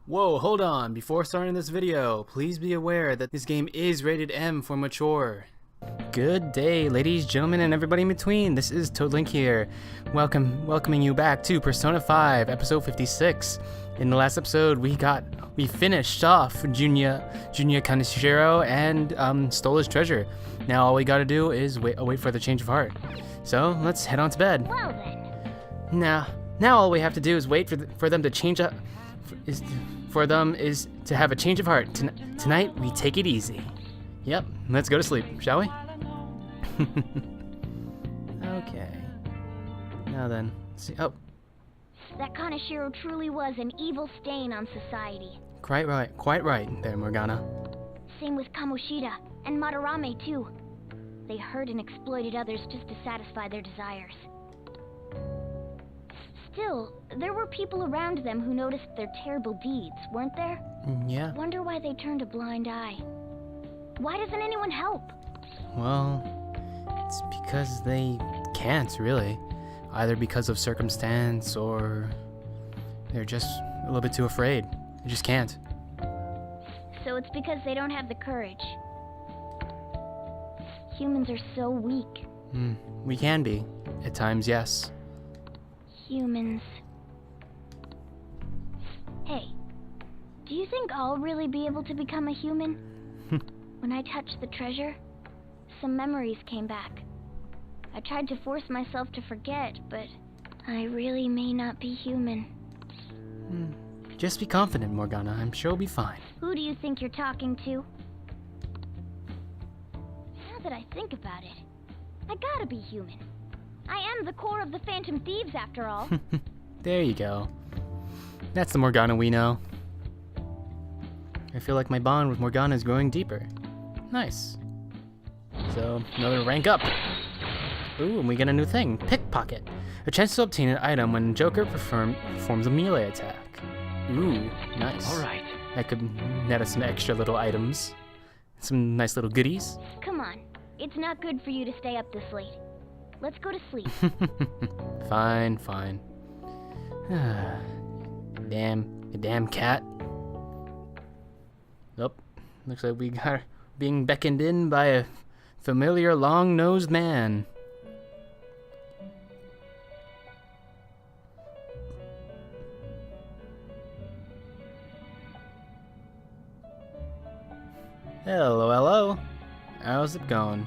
Whoa, hold on. Before starting this video, please be aware that this game is rated M for mature. Good day, ladies, gentlemen, and everybody in between. This is Toadlink here. Welcoming you back to Persona 5, episode 56. In the last episode, we finished off Junya Kaneshiro and stole his treasure. Now all we gotta do is wait for the change of heart. So let's head on to bed. Well then. Now all we have to do is wait for them to change up. For them is to have a change of heart. Tonight we take it easy. Yep, let's go to sleep, shall we? Okay. Now then, let's see. Oh, That Kaneshiro truly was an evil stain on society. quite right there, Morgana. Same with Kamoshida and Madarame too. They hurt and exploited others just to satisfy their desires. Still, there were people around them who noticed their terrible deeds, weren't there? Yeah. Wonder why they turned a blind eye. Why doesn't anyone help? Well, it's because they can't really. Either because of circumstance or they're just a little bit too afraid. They just can't. So it's because they don't have the courage. Humans are so weak. We can be. At times, yes. Humans. Hey, do you think I'll really be able to become a human? When I touched the treasure, some memories came back. I tried to force myself to forget, but I really may not be human. Just be confident, Morgana. I'm sure we'll be fine. Who do you think you're talking to? Now that I think about it, I gotta be human. I am the core of the Phantom Thieves, after all. There you go. That's the Morgana we know. I feel like my bond with Morgana is growing deeper. Nice. So, another rank up. Ooh, and we get a new thing. Pickpocket. A chance to obtain an item when Joker performs a melee attack. Ooh, nice. Alright. That could net us some extra little items. Some nice little goodies. Come on, it's not good for you to stay up this late. Let's go to sleep. Fine. Damn cat. Oh, looks like we are being beckoned in by a familiar long-nosed man. Hello. How's it going?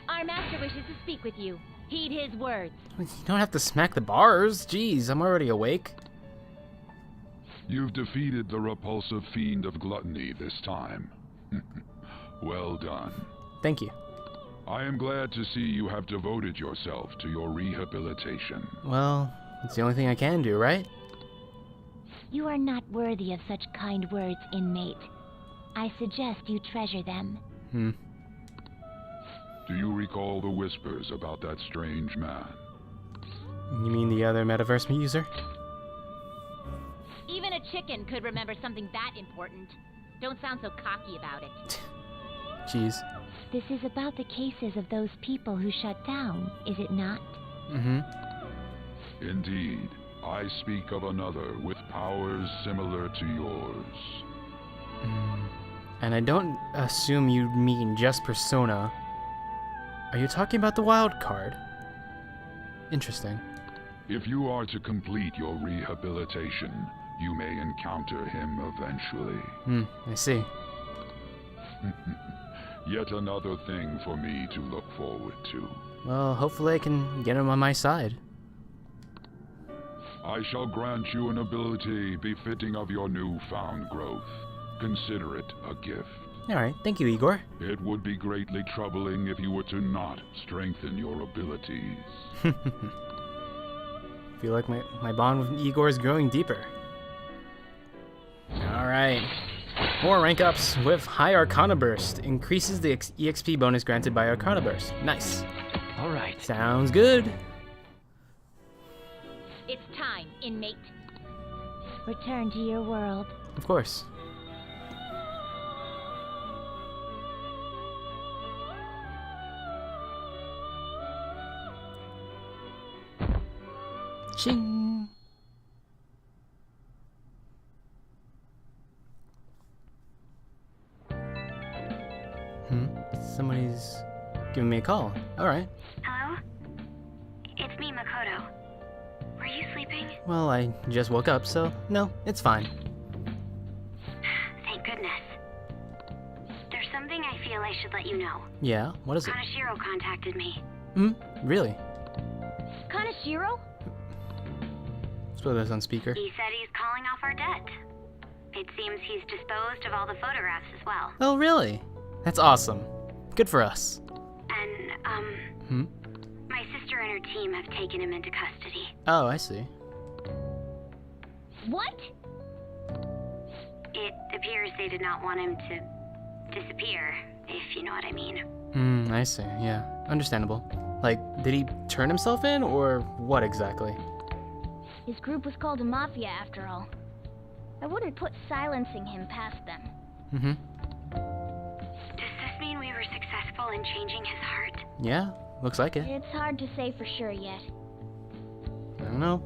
Our master wishes to speak with you. Heed his words. You don't have to smack the bars. Jeez, I'm already awake. You've defeated the repulsive fiend of gluttony this time. Well done. Thank you. I am glad to see you have devoted yourself to your rehabilitation. Well, it's the only thing I can do, right? You are not worthy of such kind words, inmate. I suggest you treasure them. Do you recall the whispers about that strange man? You mean the other metaverse user? Even a chicken could remember something that important. Don't sound so cocky about it. Jeez. This is about the cases of those people who shut down, is it not? Indeed. I speak of another with powers similar to yours. And I don't assume you mean just Persona. Are you talking about the wild card? Interesting. If you are to complete your rehabilitation, you may encounter him eventually. I see. Yet another thing for me to look forward to. Well, hopefully I can get him on my side. I shall grant you an ability befitting of your newfound growth. Consider it a gift. Alright, thank you, Igor. It would be greatly troubling if you were to not strengthen your abilities. Feel like my bond with Igor is growing deeper. Alright. More rank ups with High Arcana Burst. Increases the EXP bonus granted by Arcana Burst. Nice. Alright. Sounds good. It's time, inmate. Return to your world. Of course. Ching. Somebody's giving me a call. Alright. Hello? It's me, Makoto. Were you sleeping? Well, I just woke up, so no, it's fine. Thank goodness. There's something I feel I should let you know. Yeah? What is it? Kanashiro contacted me. Really? Kanashiro? Let's put this on speaker. He said he's calling off our debt. It seems he's disposed of all the photographs as well. Oh, really? That's awesome. Good for us. And, my sister and her team have taken him into custody. Oh, I see. What? It appears they did not want him to disappear, if you know what I mean. I see. Yeah. Understandable. Like, did he turn himself in, or what exactly? His group was called a mafia after all. I wouldn't put silencing him past them. Does this mean we were successful in changing his heart? Yeah, looks like it. It's hard to say for sure yet. I don't know.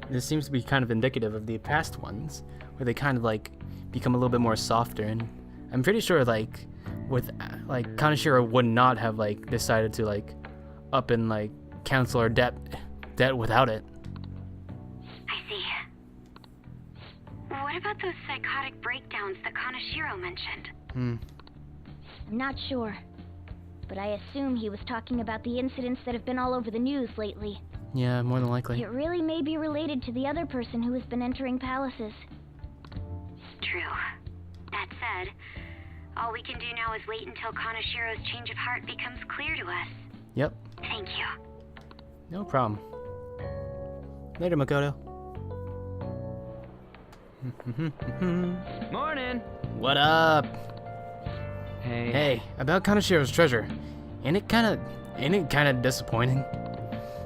This seems to be kind of indicative of the past ones, where they kind of like become a little bit more softer, and I'm pretty sure like with like Kanashiro would not have like decided to like up and like cancel our debt without it. I see. What about those psychotic breakdowns that Kanashiro mentioned? I'm not sure, but I assume he was talking about the incidents that have been all over the news lately. Yeah, more than likely. It really may be related to the other person who has been entering palaces. True. That said, all we can do now is wait until Kanashiro's change of heart becomes clear to us. Yep. Thank you. No problem. Later, Makoto. Morning! What up? Hey. Hey, about Kanashiro's treasure. Ain't it kind of disappointing?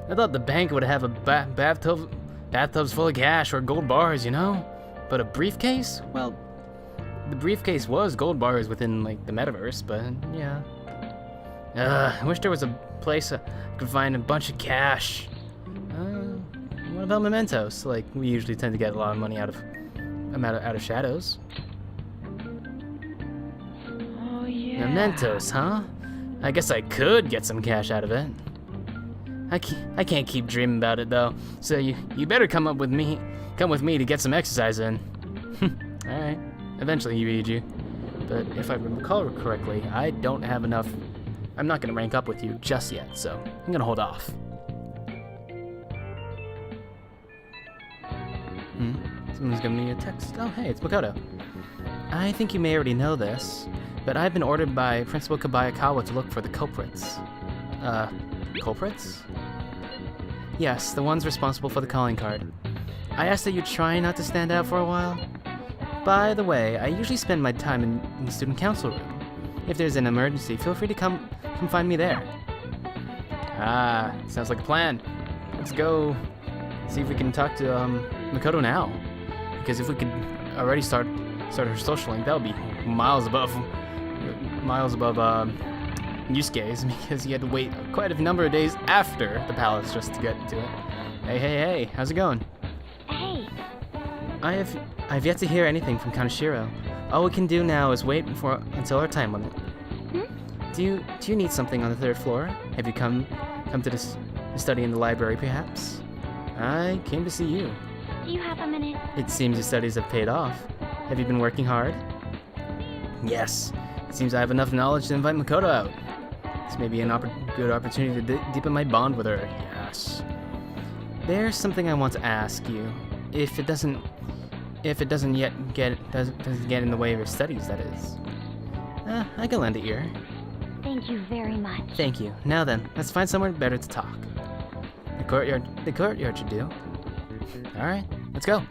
I thought the bank would have a bathtubs full of cash or gold bars, you know? But a briefcase? Well, the briefcase was gold bars within, like, the metaverse, but, yeah. I wish there was a place I could find a bunch of cash. What about mementos? Like, we usually tend to get a lot of money out of shadows. Oh, yeah. Mementos, huh? I guess I could get some cash out of it. I can't keep dreaming about it though. So you better come with me to get some exercise in. All right. Eventually, Yuiji. But if I recall correctly, I don't have enough. I'm not gonna rank up with you just yet, so I'm gonna hold off. Someone's giving me a text. Oh, hey, it's Makoto. I think you may already know this, but I've been ordered by Principal Kabayakawa to look for the culprits. Culprits? Yes, the ones responsible for the calling card. I asked that you try not to stand out for a while. By the way, I usually spend my time in the student council room. If there's an emergency, feel free to come find me there. Ah, sounds like a plan. Let's go see if we can talk to Makoto now. Because if we could already start her social link, that would be miles above Yusuke's, because he had to wait quite a number of days after the palace just to get to it. Hey, how's it going? Hey, I've yet to hear anything from Kanashiro. All we can do now is wait until our time limit. Do you need something on the 3rd floor? Have you come to study in the library, perhaps? I came to see you. do you have a minute? It seems your studies have paid off. Have you been working hard? Yes. It seems I have enough knowledge to invite Makoto out. This may be a good opportunity to deepen my bond with her. Yes. There's something I want to ask you. If it doesn't get in the way of your studies, that is. I can lend an ear. Thank you very much. Thank you. Now then, let's find somewhere better to talk. The courtyard should do. All right, let's go.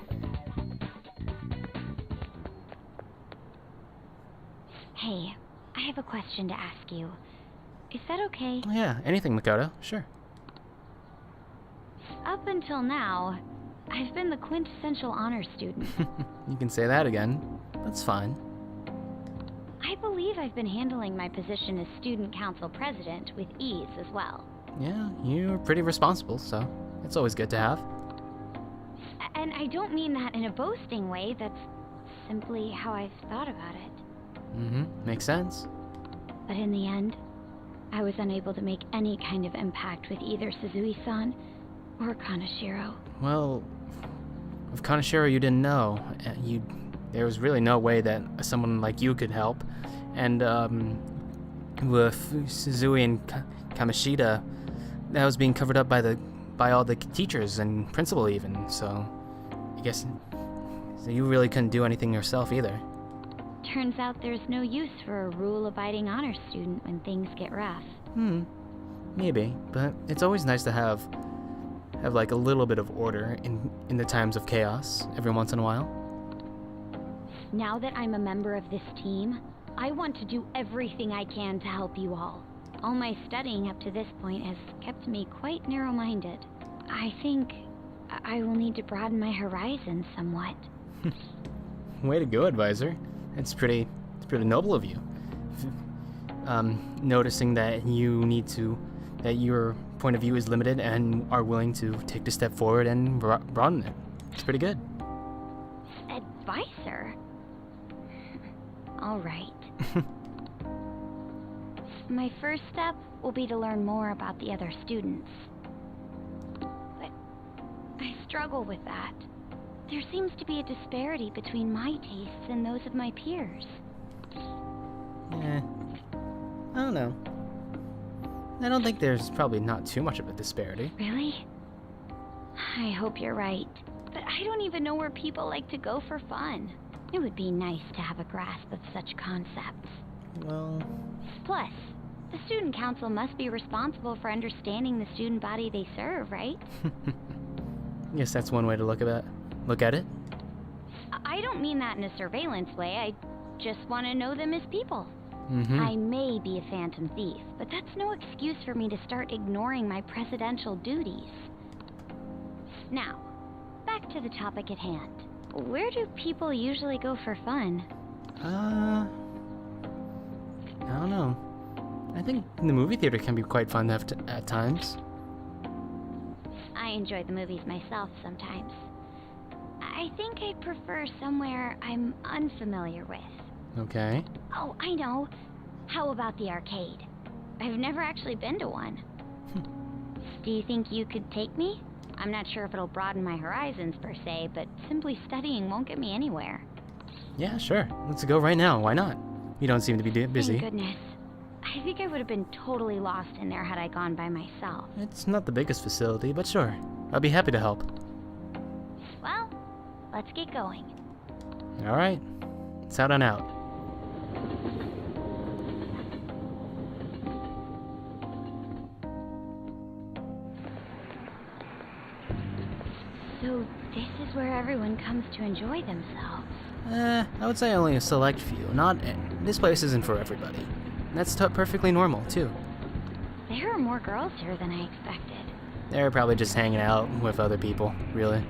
Hey, I have a question to ask you. Is that okay? Oh, yeah, anything, Makoto. Sure. Up until now, I've been the quintessential honor student. You can say that again. That's fine. I believe I've been handling my position as student council president with ease as well. Yeah, you're pretty responsible, so it's always good to have. And I don't mean that in a boasting way, that's simply how I've thought about it. Makes sense. But in the end, I was unable to make any kind of impact with either Suzui-san or Kaneshiro. Well, with Kaneshiro you didn't know. There was really no way that someone like you could help. And with Suzui and Kamishita, that was being covered up by all the teachers and principal even. So I guess you really couldn't do anything yourself either. Turns out there's no use for a rule-abiding honor student when things get rough. Maybe, but it's always nice to have like a little bit of order in the times of chaos every once in a while. Now that I'm a member of this team, I want to do everything I can to help you all. All my studying up to this point has kept me quite narrow-minded. I think I will need to broaden my horizons somewhat. Way to go, advisor. It's pretty noble of you. Noticing that your point of view is limited and are willing to take the step forward and broaden it. It's pretty good. Advisor? All right. My first step will be to learn more about the other students. But I struggle with that. There seems to be a disparity between my tastes and those of my peers. I don't know. I don't think there's probably not too much of a disparity. Really? I hope you're right. But I don't even know where people like to go for fun. It would be nice to have a grasp of such concepts. Well... Plus, the student council must be responsible for understanding the student body they serve, right? Guess that's one way to look at it. I don't mean that in a surveillance way. I just want to know them as people. I may be a phantom thief, but that's no excuse for me to start ignoring my presidential duties. Now, back to the topic at hand. Where do people usually go for fun? I don't know. I think the movie theater can be quite fun at times. I enjoy the movies myself sometimes. I think I prefer somewhere I'm unfamiliar with. Okay. Oh, I know. How about the arcade? I've never actually been to one. Do you think you could take me? I'm not sure if it'll broaden my horizons per se, but simply studying won't get me anywhere. Yeah, sure. Let's go right now. Why not? You don't seem to be busy. Thank goodness. I think I would have been totally lost in there had I gone by myself. It's not the biggest facility, but sure. I'll be happy to help. Well, let's get going. Alright. Let's head on out. So, this is where everyone comes to enjoy themselves. I would say only a select few. This place isn't for everybody. That's perfectly normal, too. There are more girls here than I expected. They're probably just hanging out with other people, really.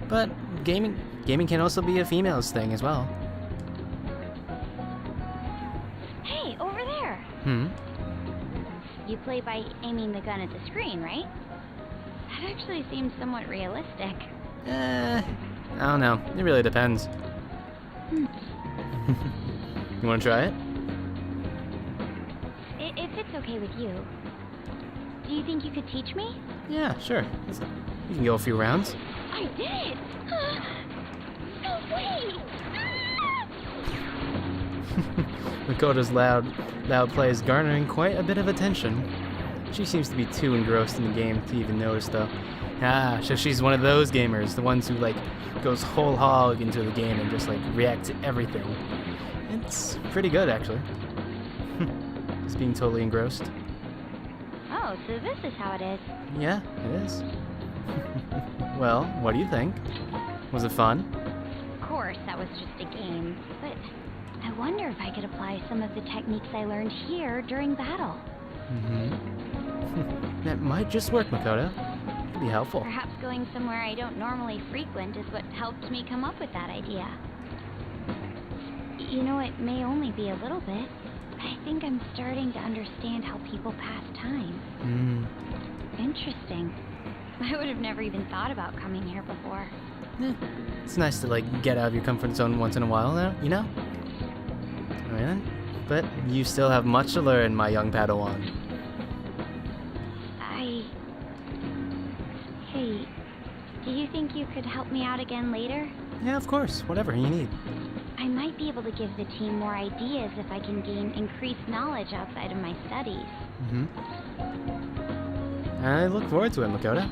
But gaming can also be a female's thing as well. Hey, over there! You play by aiming the gun at the screen, right? That actually seems somewhat realistic. I don't know. It really depends. You want to try it? If it's okay with you. Do you think you could teach me? Yeah, sure. You can go a few rounds. I did it! No way! Makoto's loud play is garnering quite a bit of attention. She seems to be too engrossed in the game to even notice, though. So she's one of those gamers, the ones who, goes whole hog into the game and just, react to everything. It's pretty good, actually. Just being totally engrossed. Oh, so this is how it is. Yeah, it is. Well, what do you think? Was it fun? Of course, that was just a game, but I wonder if I could apply some of the techniques I learned here during battle. That might just work, Makoto. Could be helpful. Perhaps going somewhere I don't normally frequent is what helped me come up with that idea. You know, it may only be a little bit, but I think I'm starting to understand how people pass time. Interesting. I would have never even thought about coming here before. It's nice to, get out of your comfort zone once in a while, you know? Alright then. But you still have much to learn, my young Padawan. you could help me out again later? Yeah, of course. Whatever you need. I might be able to give the team more ideas if I can gain increased knowledge outside of my studies. I look forward to it, Makoto.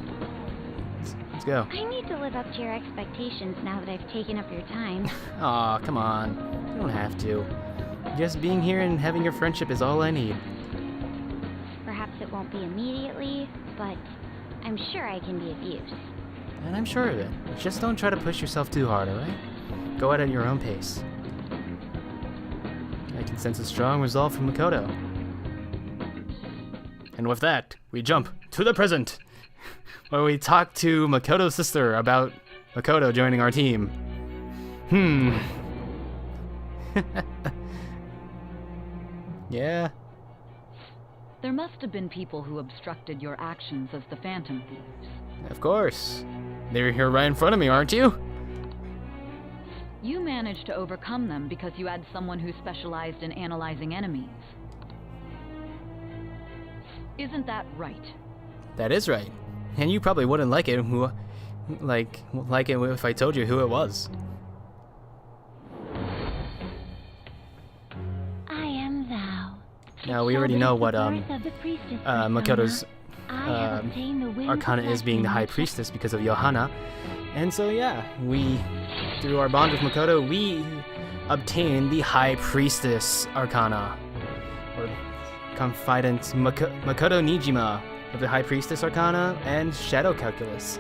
Let's go. I need to live up to your expectations now that I've taken up your time. Aw, come on. You don't have to. Just being here and having your friendship is all I need. Perhaps it won't be immediately, but I'm sure I can be of use. And I'm sure of it. Just don't try to push yourself too hard, alright? Go at your own pace. I can sense a strong resolve from Makoto. And with that, we jump to the present, where we talk to Makoto's sister about Makoto joining our team. Yeah. There must have been people who obstructed your actions as the Phantom Thieves. Of course. They're here right in front of me, aren't you? You managed to overcome them because you had someone who specialized in analyzing enemies. Isn't that right? That is right. And you probably wouldn't like it if I told you who it was. I am thou. Now we already know what Makoto's I have obtained the wind arcana is, being the High Priestess because of Johanna. And so yeah, through our bond with Makoto, we obtain the High Priestess arcana. Or Confidant Makoto Nijima of the High Priestess arcana and Shadow Calculus.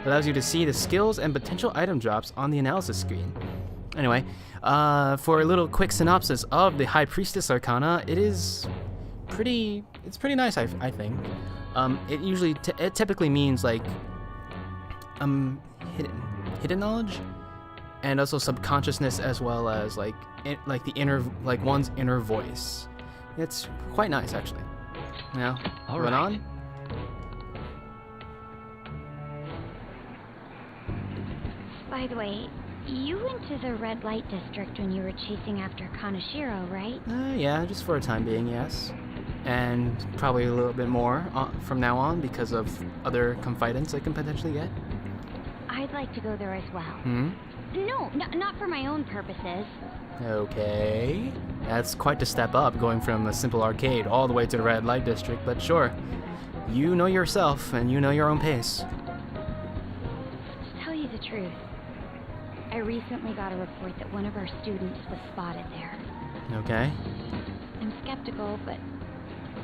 Allows you to see the skills and potential item drops on the analysis screen. Anyway, for a little quick synopsis of the High Priestess arcana, it's pretty nice, I think. It typically means like hidden knowledge, and also subconsciousness, as well as like the inner, like one's inner voice. It's quite nice, actually. Now, moving on. By the way, you went to the red light district when you were chasing after Kaneshiro, right? Yeah, just for a time being, yes. And probably a little bit more from now on because of other confidants I can potentially get. I'd like to go there as well. No, not for my own purposes. Okay. That's quite the step up, going from a simple arcade all the way to the red light district, but sure. You know yourself, and you know your own pace. To tell you the truth, I recently got a report that one of our students was spotted there. Okay. I'm skeptical, but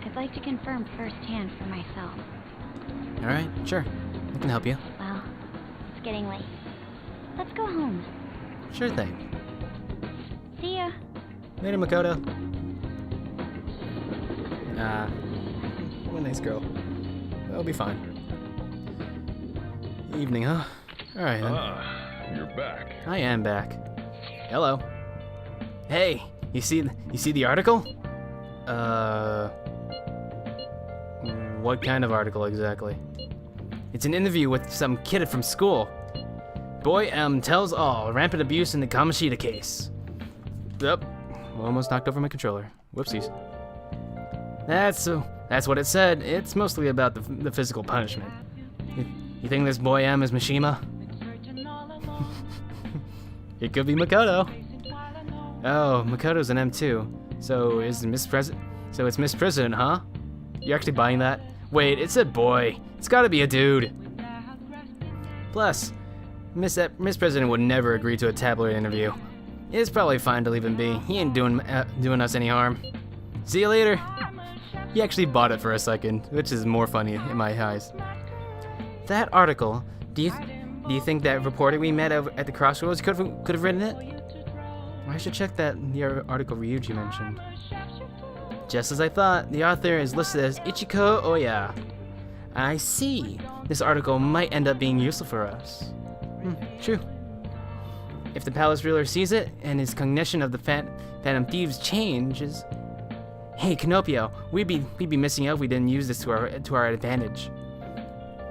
I'd like to confirm firsthand for myself. Alright, sure. I can help you. Well, it's getting late. Let's go home. Sure thing. See ya. Later, Makoto. What a nice girl. That'll be fine. Evening, huh? Alright then. You're back. I am back. Hello. Hey, you see the article? What kind of article exactly? It's an interview with some kid from school. Boy M tells all, rampant abuse in the Kamishita case. Yep, almost knocked over my controller. Whoopsies. That's what it said. It's mostly about the physical punishment. You think this boy M is Mishima? It could be Makoto. Oh, Makoto's an M too. So it's Miss President, huh? You actually buying that? Wait, it said boy. It's gotta be a dude. Plus, Miss President would never agree to a tabloid interview. It's probably fine to leave him be. He ain't doing us any harm. See you later. He actually bought it for a second, which is more funny in my eyes. That article, do you think that reporter we met at the crossroads could have written it? I should check the article Ryuji mentioned. Just as I thought, the author is listed as Ichiko Oya. I see. This article might end up being useful for us. True. If the palace ruler sees it and his cognition of the Phantom Thieves changes, hey Canopio, we'd be missing out if we didn't use this to our advantage.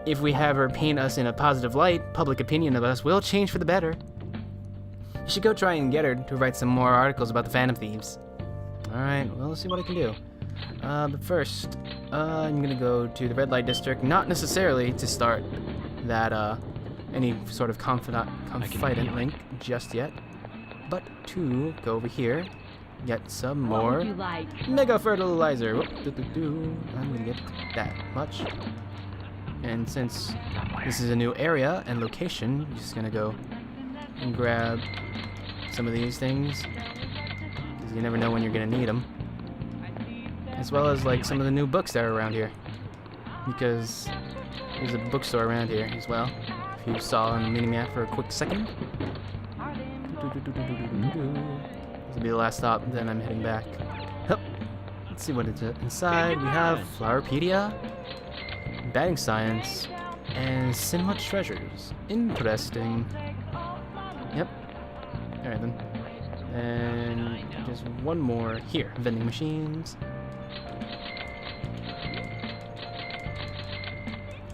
If we have her paint us in a positive light, public opinion of us will change for the better. You should go try and get her to write some more articles about the Phantom Thieves. Alright, well, let's see what I can do. But first, I'm gonna go to the red light district, not necessarily to start that any sort of confidant link just yet, but to go over here, get some more What would you like? mega fertilizer. Whoop, I'm gonna get that much. And since this is a new area and location, I'm just gonna go and grab some of these things, because you never know when you're gonna need them. As well as like some of the new books that are around here, because there's a bookstore around here as well. If you saw on the minimap for a quick second. This will be the last stop, then I'm heading back. Hup. Let's see what it's inside. We have Flowerpedia, Batting Science, and Cinema Treasures. Interesting. Yep. Alright then. And there's one more here. Vending machines.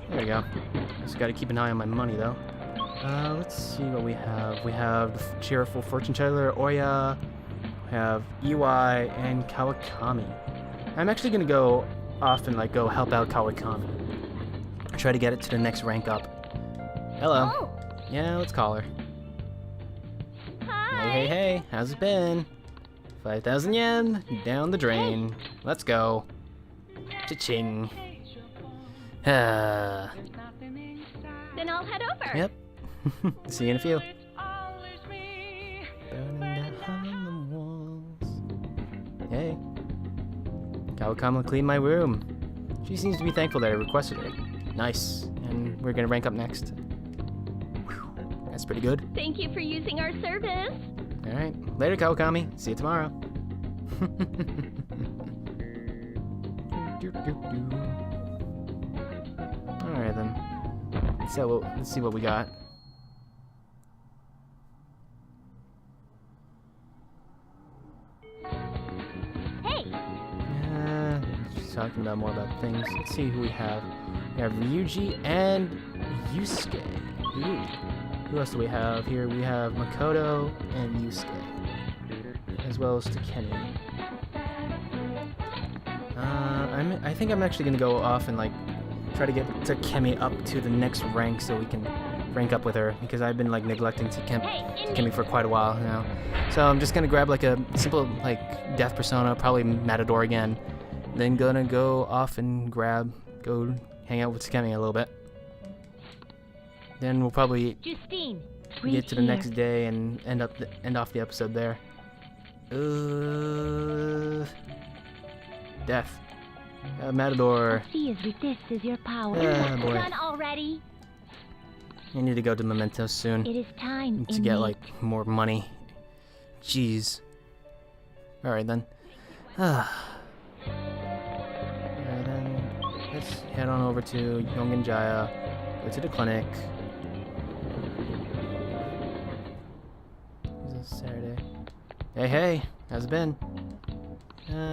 There we go. Just gotta keep an eye on my money though. Let's see what we have. We have the Cheerful Fortune Teller, Oya, we have EY, and Kawakami. I'm actually gonna go off and like go help out Kawakami. Try to get it to the next rank up. Hello. Oh, Yeah, let's call her. hi. Hey, how's it been? 5,000 yen, down the drain. Let's go. Cha-ching. Then I'll head over. Yep. See you in a few. Burning down the walls. Hey. Kawakami cleaned my room. She seems to be thankful that I requested her. Nice. And we're gonna rank up next. Whew. That's pretty good. Thank you for using our service. Alright. Later, Kawakami. See you tomorrow. Alright then. Let's see what we got. Hey, Just talking about more about things. Let's see who we have. We have Ryuji and Yusuke. Ooh. Who else do we have here? We have Makoto and Yusuke, as well as Takemi. I think I'm actually gonna go off and like try to get Takemi up to the next rank so we can rank up with her, because I've been like neglecting Takemi for quite a while now. So I'm just gonna grab like a simple like Death Persona, probably Matador again, then gonna go off and go hang out with Takemi a little bit. Then we'll probably Justine, get to the next day and end off the episode there. Death. Matador. See as this is your power. Boy. Done already. I need to go to Memento soon It is time to get like more money. Jeez. Alright then. Alright then. Let's head on over to Yongenjaya. Go to the clinic. Is this Saturday? Hey, how's it been?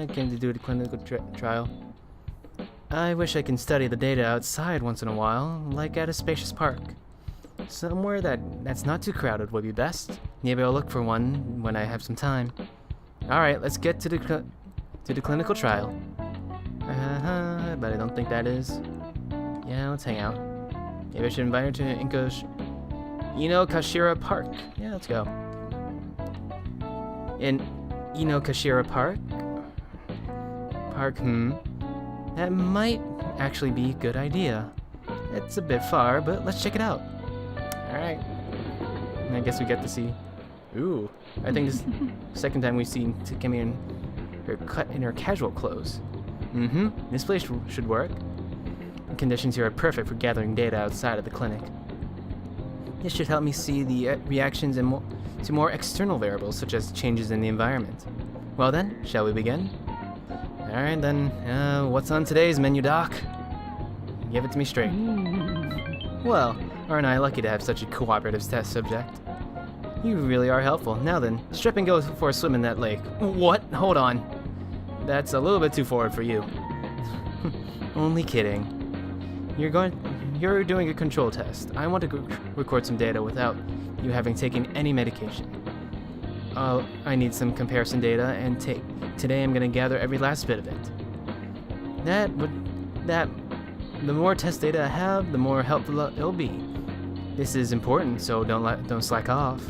Came to do the clinical trial. I wish I can study the data outside once in a while, like at a spacious park. Somewhere that's not too crowded would be best. Maybe I'll look for one when I have some time. Alright, let's get to the clinical trial. But I don't think that is. Yeah, let's hang out. Maybe I should invite her to Inokashira Park. Yeah, let's go. In Inokashira Park? That might actually be a good idea. It's a bit far, but let's check it out. Alright. And I guess we get to see... Ooh. I think this is the second time we've seen Takemi in her casual clothes. This place should work. The conditions here are perfect for gathering data outside of the clinic. This should help me see the reactions to more external variables, such as changes in the environment. Well then, shall we begin? Alright then, what's on today's menu, Doc? Give it to me straight. Well, aren't I lucky to have such a cooperative test subject? You really are helpful. Now then, strip and go for a swim in that lake. What? Hold on. That's a little bit too forward for you. Only kidding. You're doing a control test. I want to record some data without you having taken any medication. I need some comparison data, and today I'm gonna gather every last bit of it. The more test data I have, the more helpful it'll be. This is important, so don't slack off.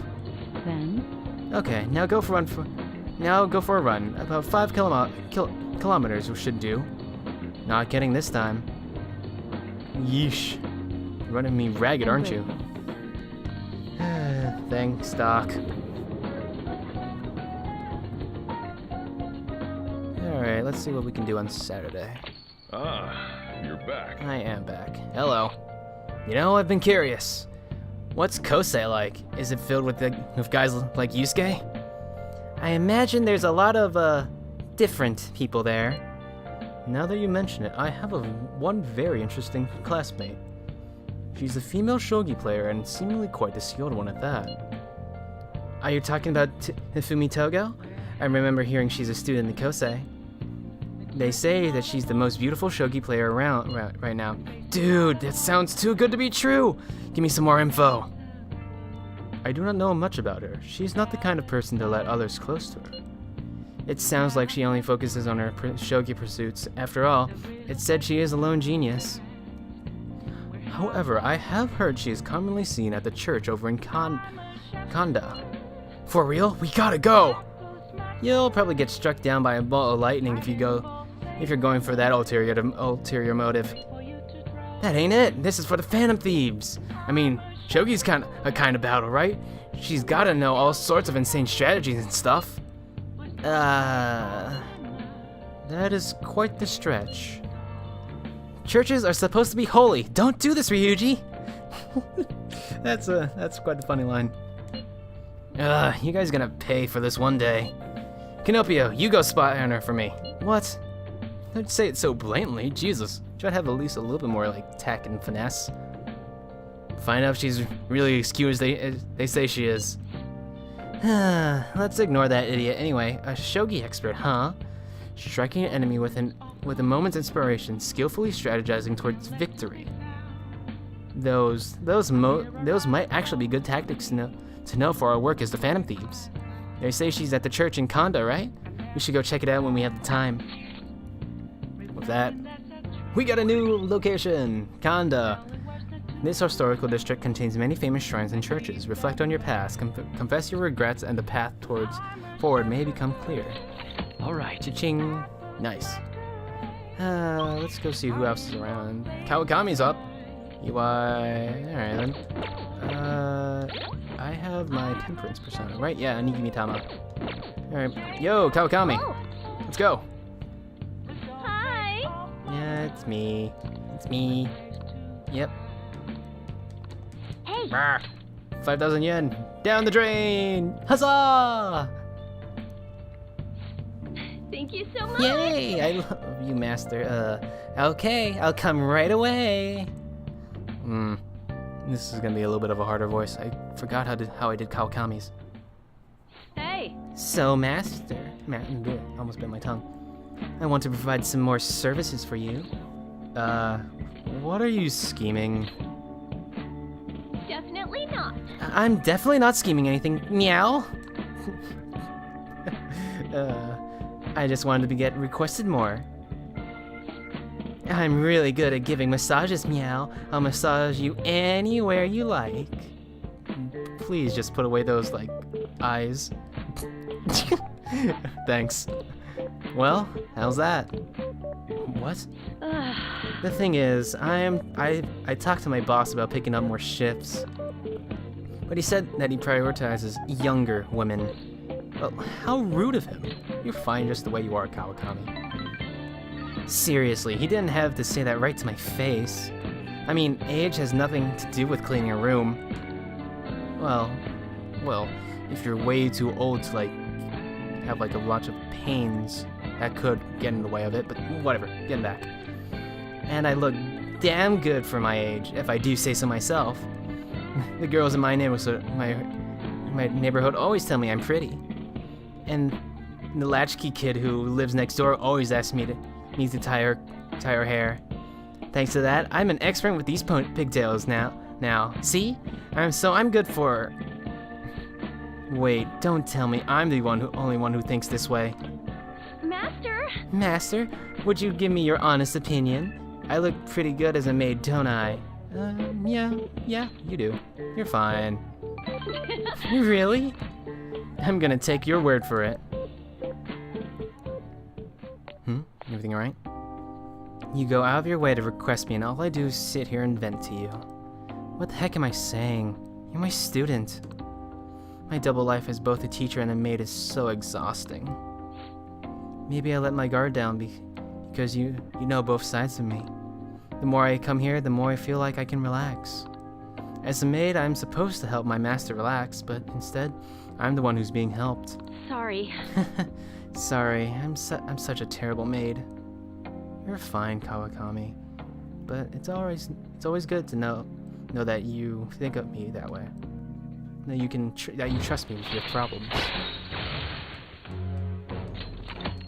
Then? Okay, now go for a run. About 5 kilometers should do. Not getting this time. Yeesh. You're running me ragged, aren't you? Thanks, Doc. Alright, let's see what we can do on Saturday. Ah, you're back. I am back. Hello. You know, I've been curious. What's Kosei like? Is it filled with guys like Yusuke? I imagine there's a lot of, different people there. Now that you mention it, I have one very interesting classmate. She's a female shogi player and seemingly quite the skilled one at that. Are you talking about Hifumi Togo? I remember hearing she's a student in Kosei. They say that she's the most beautiful shogi player around right now. Dude, that sounds too good to be true! Give me some more info. I do not know much about her. She's not the kind of person to let others close to her. It sounds like she only focuses on her shogi pursuits. After all, it said she is a lone genius. However, I have heard she is commonly seen at the church over in Kanda. For real? We gotta go! You'll probably get struck down by a bolt of lightning if you're going for that ulterior motive. That ain't it. This is for the Phantom Thieves. I mean, shogi's a kind of battle, right? She's gotta know all sorts of insane strategies and stuff. That is quite the stretch. Churches are supposed to be holy. Don't do this, Ryuji. That's quite a funny line. You guys gonna pay for this one day. Kinopio, you go spy on her for me. What? Don't say it so blatantly. Jesus. Try to have at least a little bit more like tact and finesse. Find out if she's really as cute as they say she is. Let's ignore that idiot. Anyway, a shogi expert, huh? Striking an enemy with a moment's inspiration, skillfully strategizing towards victory. Those might actually be good tactics to know for our work as the Phantom Thieves. They say she's at the church in Kanda, right? We should go check it out when we have the time. With that, we got a new location, Kanda. This historical district contains many famous shrines and churches. Reflect on your past, confess your regrets, and the path forward may become clear. All right. Cha-ching. Nice. Let's go see who else is around. Kawakami's up. UI. Alright then. I have my temperance persona, right? Yeah, Nigimi-tama. Alright. Yo, Kawakami. Oh. Let's go. Hi. Yeah, it's me. It's me. Yep. Hey. 5,000 yen. Down the drain. Huzzah! Thank you so much. Yay! I love you, Master. Okay, I'll come right away. This is gonna be a little bit of a harder voice. I forgot how I did Kawakami's. Hey! So, Master, almost bit my tongue. I want to provide some more services for you. What are you scheming? Definitely not. I'm definitely not scheming anything. Meow. I just wanted to get requested more. I'm really good at giving massages, Meow. I'll massage you anywhere you like. Please just put away those, like, eyes. Thanks. Well, how's that? What? The thing is, I talked to my boss about picking up more shifts. But he said that he prioritizes younger women. Well, how rude of him. You're fine just the way you are, Kawakami. Seriously, he didn't have to say that right to my face. I mean, age has nothing to do with cleaning a room. Well, if you're way too old to, like, have, like, a bunch of pains, that could get in the way of it, but whatever, getting back. And I look damn good for my age, if I do say so myself. The girls in my neighborhood always tell me I'm pretty. And the latchkey kid who lives next door always asks me to tie her hair. Thanks to that, I'm an expert with these pigtails now. See? I'm good for... Wait, don't tell me I'm the only one who thinks this way. Master, would you give me your honest opinion? I look pretty good as a maid, don't I? Yeah, you do. You're fine. Really? I'm gonna take your word for it. Everything alright? You go out of your way to request me, and all I do is sit here and vent to you. What the heck am I saying? You're my student. My double life as both a teacher and a maid is so exhausting. Maybe I let my guard down because you know both sides of me. The more I come here, the more I feel like I can relax. As a maid, I'm supposed to help my master relax, but instead, I'm the one who's being helped. Sorry. Sorry, I'm such a terrible maid. You're fine, Kawakami, but it's always good to know that you think of me that way. That you trust me with your problems.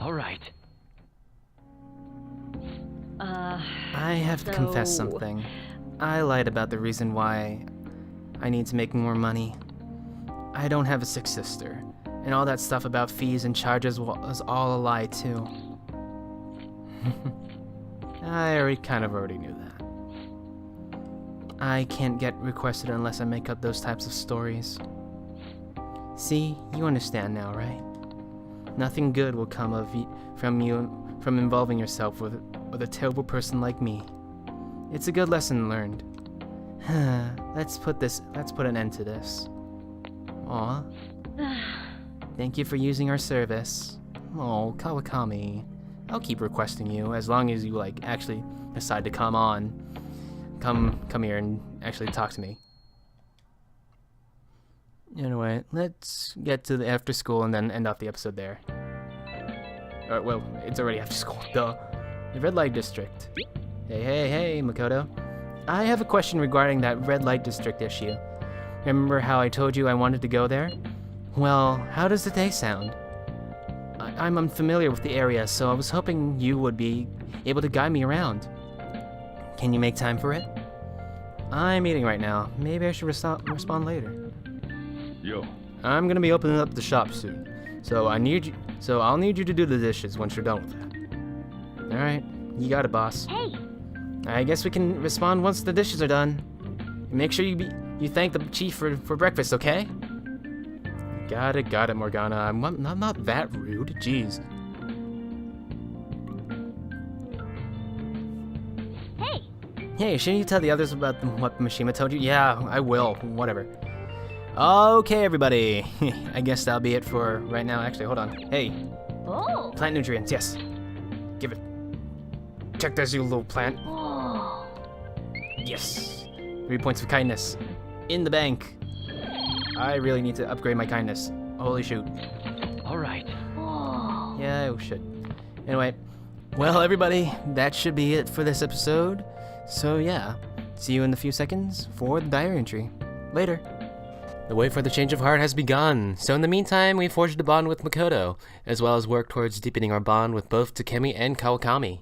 All right. I have to confess something. I lied about the reason why I need to make more money. I don't have a sick sister, and all that stuff about fees and charges was all a lie too. I already knew that. I can't get requested unless I make up those types of stories. See, you understand now, right? Nothing good will come from involving yourself with a terrible person like me. It's a good lesson learned. Let's put an end to this. Aw. Thank you for using our service. Oh, Kawakami. I'll keep requesting you as long as you actually decide to come here and actually talk to me. Anyway, let's get to the after school and then end off the episode there. Well, it's already after school, duh. The red light district. Hey, Makoto. I have a question regarding that red light district issue. Remember how I told you I wanted to go there? Well, how does the day sound? I'm unfamiliar with the area, so I was hoping you would be able to guide me around. Can you make time for it? I'm eating right now. Maybe I should respond later. Yo. I'm gonna be opening up the shop soon, so I'll need you to do the dishes once you're done with that. All right, you got it, boss. Hey! I guess we can respond once the dishes are done. And make sure you thank the chief for breakfast, okay? Got it, Morgana. I'm not that rude. Jeez. Hey! Hey, shouldn't you tell the others about what Mishima told you? Yeah, I will. Whatever. Okay, everybody. I guess that'll be it for right now. Actually, hold on. Hey. Oh! Plant nutrients, yes. Give it. Check this, you little plant. Oh! Yes. 3 points of kindness. In the bank. I really need to upgrade my kindness. Holy shoot. All right. Oh! Yeah, I should. Anyway, well, everybody, that should be it for this episode. So yeah, see you in a few seconds for the diary entry. Later. The wait for the change of heart has begun, so in the meantime, we forged a bond with Makoto, as well as worked towards deepening our bond with both Takemi and Kawakami.